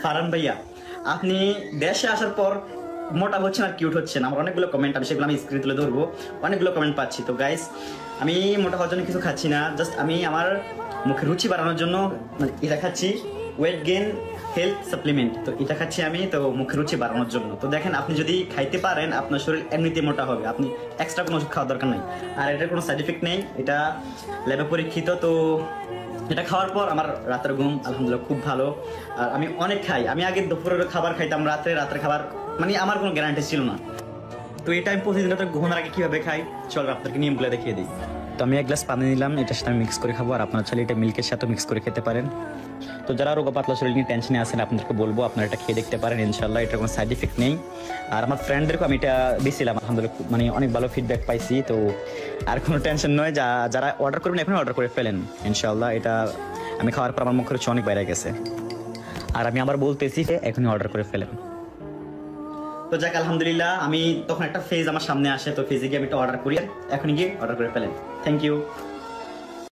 ফারহান ভাইয়া, আপনি দেশে আসার পর মোটা হচ্ছেন আর কিউট হচ্ছেন। আমার অনেকগুলো কমেন্ট, আমি সেগুলো আমি স্ক্রিনে তুলে ধরবো। অনেকগুলো কমেন্ট পাচ্ছি। তো গাইস, আমি মোটা হওয়ার জন্য কিছু খাচ্ছি না, জাস্ট আমি আমার মুখে রুচি বাড়ানোর জন্য মানে এটা খাচ্ছি, ওয়েট গেইন হেলথ সাপ্লিমেন্ট। তো এটা খাচ্ছি আমি তো মুখে রুচি বাড়ানোর জন্য। তো দেখেন, আপনি যদি খাইতে পারেন আপনার শরীর এমনিতে মোটা হবে, আপনি এক্সট্রা কোনো ওষুধ খাওয়ার দরকার নাই। আর এটার কোনো সাইড এফেক্ট নেই, এটা ল্যাবে পরীক্ষিত। তো এটা খাওয়ার পর আমার রাতের ঘুম আলহামদুলিল্লাহ খুব ভালো। আর আমি অনেক খাই, আমি আগে দুপুরের খাবার খাইতাম, রাতের খাবার মানে আমার কোনো গ্যারান্টি ছিল না। তো এটা আমি প্রতিদিন রাতে ঘুমানোর আগে কিভাবে খাই, চল আপনাকে নিয়মগুলো দেখিয়ে দিই। তো আমি এক গ্লাস পানি নিলাম, এটার সাথে আমি মিক্স করে খাবো। আর আপনার চাইলে এটা মিল্কের সাথে মিক্স করে খেতে পারেন। তো যারা রোগা পাতলা শরীর নিয়ে টেনশনে আছেন আপনাদেরকে বলবো আপনারা এটা খেয়ে দেখতে পারেন, ইনশাল্লাহ এটার কোনো সাইড এফেক্ট নেই। আর আমার ফ্রেন্ডদেরকে আমি এটা দিয়েছিলাম, আলহামদুলিল্লাহ মানে অনেক ভালো ফিডব্যাক পাইছি। তো আর কোনো টেনশন নয়, যারা অর্ডার করবেন এখন অর্ডার করে ফেলেন, ইনশাল্লাহ এটা আমি খাওয়ার পর আমার মুখের রুচি অনেক বাইরে গেছে। আর আমি আবার বলতেছি এখনই অর্ডার করে ফেলেন। তো যাক আলহামদুলিল্লাহ, আমি তখন একটা ফেজ আমার সামনে আসে, তো ফেজে গিয়ে আমি একটা অর্ডার করি, এখন গিয়ে অর্ডার করে ফেলেন। Thank you.